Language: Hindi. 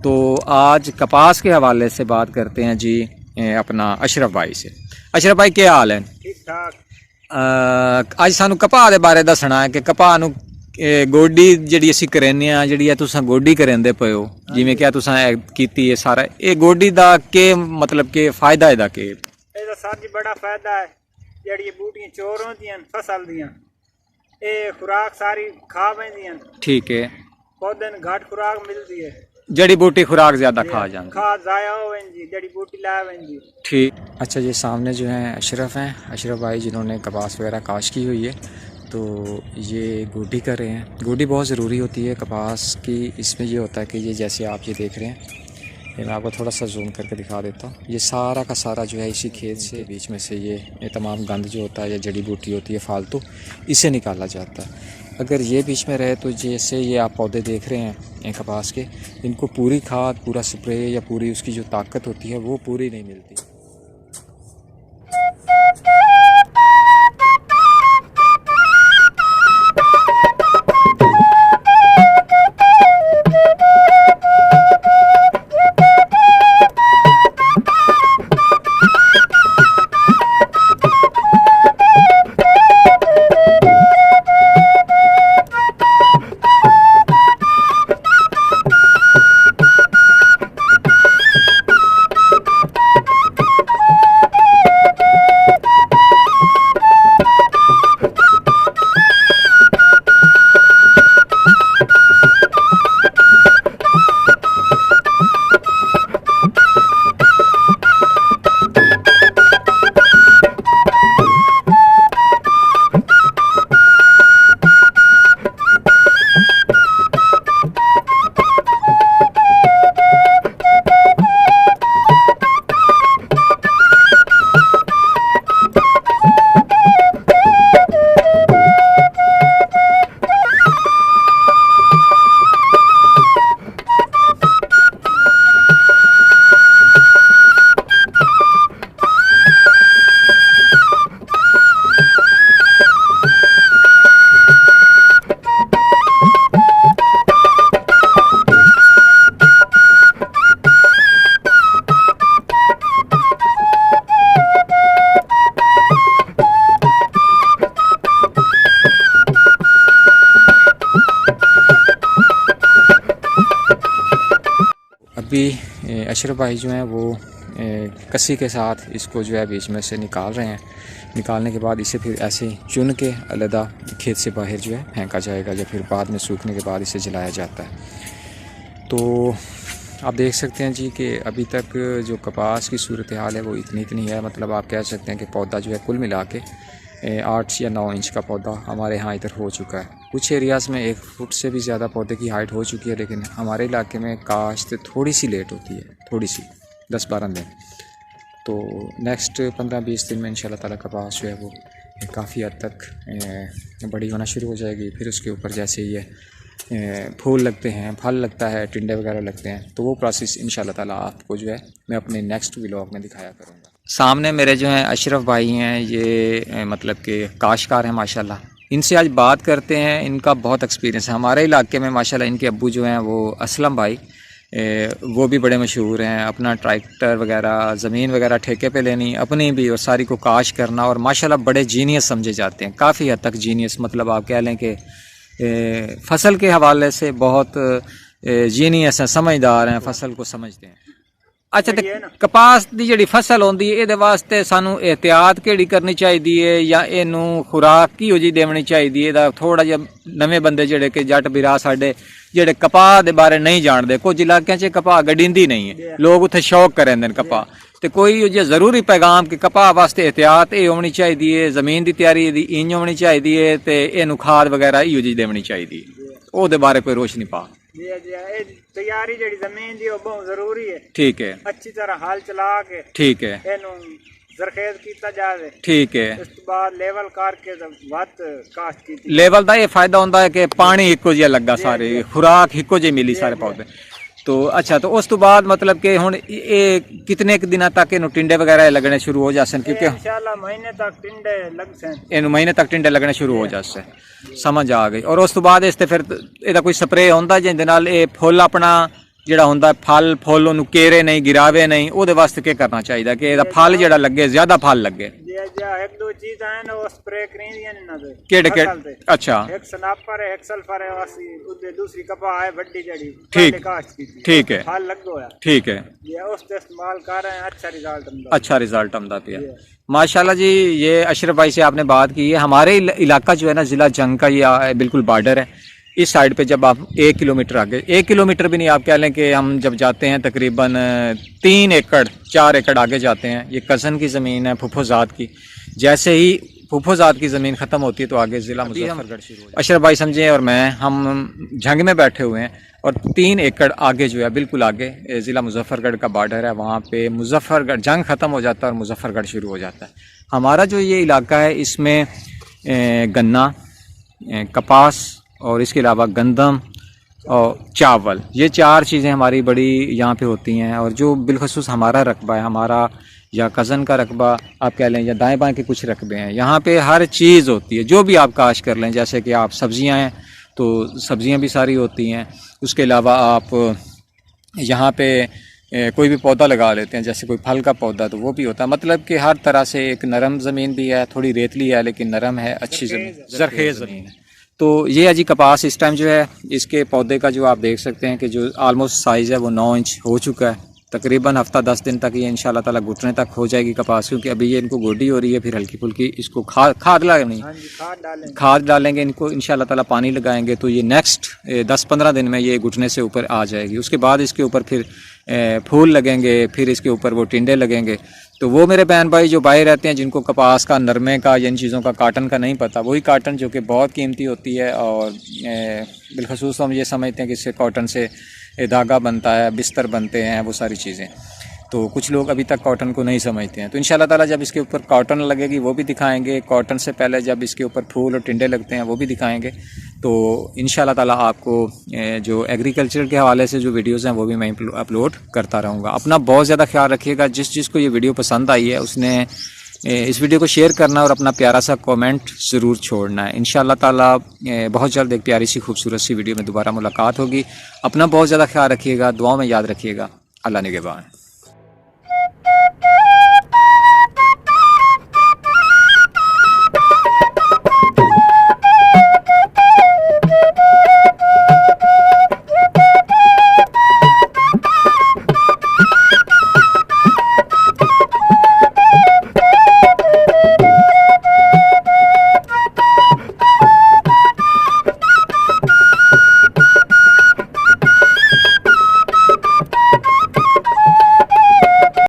तो आज कपास के हवाले से बात करते हैं जी अपना अशरफ भाई से। अशरफ भाई क्या हाल है? ठीक ठाक। अज सानू कपाह के बारे दसना है कि कपाह नू गोडी जिहड़ी असीं करने आ जिहड़ी तुसां गोडी करेंदे पे हो, जिवें कि तुसां कीती है सारा ये गोडी दा के मतलब के फायदा इहदा के? ਇਹਦਾ ਸਰ ਜੀ ਬੜਾ ਫਾਇਦਾ ਹੈ। ਜਿਹੜੀ ਬੂਟੀਆਂ ਚੋਰ ਹੁੰਦੀਆਂ ਫਸਲ ਦੀਆਂ ਇਹ ਖੁਰਾਕ ਸਾਰੀ ਖਾ ਲੈਂਦੀਆਂ। ठीक है। ਪੌਦੇ ਨੂੰ ਘੱਟ ਖੁਰਾਕ ਮਿਲਦੀ ਹੈ। जड़ी बूटी खुराक ज़्यादा खा जाती। खाद ज़ाया हो वेंदी, जड़ी बूटी ला वेंदी। ठीक। अच्छा ये सामने जो है अशरफ हैं, अशरफ भाई जिन्होंने कपास वगैरह काश की हुई है, तो ये गोडी कर रहे हैं। गोडी बहुत ज़रूरी होती है कपास की। इसमें ये होता है कि ये जैसे आप ये देख रहे हैं, ये मैं आपको थोड़ा सा जूम करके दिखा देता हूँ। ये सारा का सारा जो है इसी खेत से बीच में से ये तमाम गंद जो होता है या जड़ी बूटी होती है फालतू, इसे निकाला जाता है। अगर ये बीच में रहे तो जैसे ये आप पौधे देख रहे हैं कपास के, इनको पूरी खाद, पूरा स्प्रे या पूरी उसकी जो ताकत होती है वो पूरी नहीं मिलती। अभी अशरफ भाई जो हैं वो कसी के साथ इसको जो है बीच में से निकाल रहे हैं। निकालने के बाद इसे फिर ऐसे चुन के अलग खेत से बाहर जो है फेंका जाएगा, या फिर बाद में सूखने के बाद इसे जलाया जाता है। तो आप देख सकते हैं जी कि अभी तक जो कपास की सूरत हाल है वो इतनी है। मतलब आप कह सकते हैं कि पौधा जो है कुल मिला के 8 या 9 इंच का पौधा हमारे यहाँ इधर हो चुका है। कुछ एरियाज़ में 1 फुट से भी ज़्यादा पौधे की हाइट हो चुकी है, लेकिन हमारे इलाके में काश्त थोड़ी सी लेट होती है, थोड़ी सी 10-12 दिन। तो नेक्स्ट 15-20 दिन में इंशाल्लाह ताला कपास जो है वो काफ़ी हद तक बड़ी होना शुरू हो जाएगी। फिर उसके ऊपर जैसे ये फूल लगते हैं, फल लगता है, टिंडे वगैरह लगते हैं, तो वो प्रोसेस इंशाल्लाह ताला आपको जो है मैं अपने नेक्स्ट व्लॉग में दिखाया करूँगा। सामने मेरे जो हैं अशरफ भाई हैं, ये मतलब कि काश्तकार हैं माशाल्लाह। इनसे आज बात करते हैं। इनका बहुत एक्सपीरियंस है हमारे इलाके में माशाल्लाह। इनके अब्बू जो हैं वो असलम भाई, वो भी बड़े मशहूर हैं। अपना ट्रैक्टर वगैरह, ज़मीन वगैरह ठेके पे लेनी, अपनी भी, और सारी को काश करना, और माशाल्लाह बड़े जीनियस समझे जाते हैं, काफ़ी हद तक जीनियस। मतलब आप कह लें कि फसल के हवाले से बहुत जीनियस हैं, समझदार हैं, फसल को समझते हैं। अच्छा, तो कपास की जी फसल होंदी है, ये वास्ते सानू एहतियात केड़ी करनी चाहिए है, या इनू खुराक की जी देनी चाहिए है? थोड़ा जिहा नवे बंदे जिहड़े कि जट बिरा साडे जिहड़े कपाह दे बारे नहीं जानते, कुछ इलाकों च कपाह गड्डींदी नहीं है, लोग उत्थे शौक करेंदे कपाह। तो कोई जो ज़रूरी पैगाम कि कपाह वास्ते एहतियात ये होनी चाहिए, ज़मीन की तैयारी इंज होनी चाहिए, तो इनू खाद वगैरह इहो जी देनी चाहिए, ਉਹਦੇ बारे कोई रोशनी पा। तैयारी जी जमीन की बहुत जरूरी है। ठीक है। अच्छी तरह हाल चला के, ठीक है, जरखेज किया जाए। ठीक है। उस बाद लेवल करके काश्त की। लेवल का ये फायदा होता है कि पानी इको जिहा लगा, सारे खुराक इको जी मिली सारे पौधे। तो अच्छा, तो उस तो बाद मतलब कि हुण ये कितने दिन तक इनू टिंडे वगैरह लगने शुरू हो जासन? क्योंकि इंशाल्लाह महीने तक टिंडे लग सन, इनू महीने तक टिंडे लगने शुरू हो जासे। समझ आ गई। और उस तो बाद इस ते फिर इहदा कोई स्प्रे होंदा जिहदे नाल ये फुल अपना ਜਿਹੜਾ ਹੁੰਦਾ ਫਲ ਫੁੱਲ ਉਹਨੂੰ ਕੇਰੇ ਨਹੀਂ ਗਿਰਾਵੇ ਨਹੀਂ, ਉਹਦੇ ਵਾਸਤੇ ਕੀ ਕਰਨਾ ਚਾਹੀਦਾ ਕਿ ਇਹਦਾ ਫਲ ਜਿਹੜਾ ਲੱਗੇ ਜ਼ਿਆਦਾ ਫਲ ਲੱਗੇ? ਜੇ ਇੱਕ ਦੋ ਚੀਜ਼ਾਂ ਹਨ ਉਹ ਸਪਰੇ ਕਰੀਂਦੀਆਂ ਨੇ ਇਹਨਾਂ ਦੇ ਕਿਹੜੇ ਕਿਹੜੇ? ਅੱਛਾ ਇੱਕ ਸਨਾਪਰ ਹੈ, ਇੱਕ ਸਲਫਰ ਹੈ, ਅਸੀਂ ਉਹਦੇ ਦੂਸਰੀ ਕਪਾਹ ਹੈ ਵੱਡੀ ਜਿਹੜੀ ठीक काश्त की थी, ठीक है फल लग गया। ठीक है, ये उससे इस्तेमाल कर रहे हैं, अच्छा रिजल्ट मिला। अच्छा रिजल्ट आमदा पिया माशाल्लाह जी। ये अशरफ भाई से आपने बात की है। हमारे इलाका जो है ना ज़िला जंग का, ये बिल्कुल बॉर्डर है। इस साइड पे जब आप 1 किलोमीटर आगे, 1 किलोमीटर भी नहीं, आप कह लें कि हम जब जाते हैं तकरीबन 3 एकड़ 4 एकड़ आगे जाते हैं। ये कज़न की ज़मीन है, फुफोजात की। जैसे ही फुफोजात की ज़मीन ख़त्म होती है तो आगे ज़िला मुजफ्फरगढ़ शुरू हो जाता है। अशरफ भाई समझे और मैं, हम जंग में बैठे हुए हैं और 3 एकड़ आगे जो है, बिल्कुल आगे ज़िला मुजफ्फरगढ़ का बॉर्डर है। वहाँ पे मुजफ्फरगढ़ जंग ख़त्म हो जाता है और मुजफ्फरगढ़ शुरू हो जाता है। हमारा जो ये इलाका है इसमें गन्ना, कपास और इसके अलावा गंदम और चावल, ये 4 चीज़ें हमारी बड़ी यहाँ पे होती हैं। और जो बिलखसूस हमारा रकबा है, हमारा या कज़न का रकबा आप कह लें, या दाएं बाएं के कुछ रकबे हैं, यहाँ पे हर चीज़ होती है। जो भी आप काश कर लें, जैसे कि आप सब्ज़ियाँ हैं तो सब्ज़ियाँ भी सारी होती हैं। उसके अलावा आप यहाँ पे कोई भी पौधा लगा लेते हैं, जैसे कोई फल का पौधा, तो वो भी होता है। मतलब कि हर तरह से एक नरम ज़मीन भी है, थोड़ी रेतली है लेकिन नरम है, अच्छी ज़मीन, ज़रख़ेज़ ज़मीन है। तो ये है जी कपास। इस टाइम जो है इसके पौधे का जो आप देख सकते हैं कि जो आलमोस्ट साइज़ है वो 9 इंच हो चुका है। तकरीबन हफ्ता 10 दिन तक ये इंशाल्लाह ताला घुटने तक हो जाएगी कपास, क्योंकि अभी ये इनको गोडी हो रही है। फिर हल्की फुल्की इसको खाद डालेंगे, खाद डालेंगे इनको इंशाल्लाह ताला, पानी लगाएंगे तो ये नेक्स्ट 10-15 दिन में ये घुटने से ऊपर आ जाएगी। उसके बाद इसके ऊपर फिर फूल लगेंगे, फिर इसके ऊपर वो टिंडे लगेंगे। तो वो मेरे बहन भाई जो बाहर रहते हैं, जिनको कपास का, नरमे का, इन चीज़ों का, काटन का नहीं पता, वही काटन जो कि बहुत कीमती होती है और बिलखसूस हम ये समझते हैं कि इससे कॉटन से धागा बनता है, बिस्तर बनते हैं, वो सारी चीज़ें। तो कुछ लोग अभी तक कॉटन को नहीं समझते हैं। तो इंशाल्लाह ताला जब इसके ऊपर कॉटन लगेगी वो भी दिखाएंगे। कॉटन से पहले जब इसके ऊपर फूल और टिंडे लगते हैं वो भी दिखाएंगे। तो इंशाल्लाह ताला आपको जो एग्रीकल्चर के हवाले से जो वीडियोज़ हैं वो भी मैं अपलोड करता रहूँगा। अपना बहुत ज़्यादा ख्याल रखिएगा। जिस को ये वीडियो पसंद आई है उसने इस वीडियो को शेयर करना और अपना प्यारा सा कमेंट ज़रूर छोड़ना है। इंशाल्लाह ताला बहुत जल्द एक प्यारी सी खूबसूरत सी वीडियो में दोबारा मुलाकात होगी। अपना बहुत ज़्यादा ख्याल रखिएगा, दुआओं में याद रखिएगा। अल्लाह निगहबान।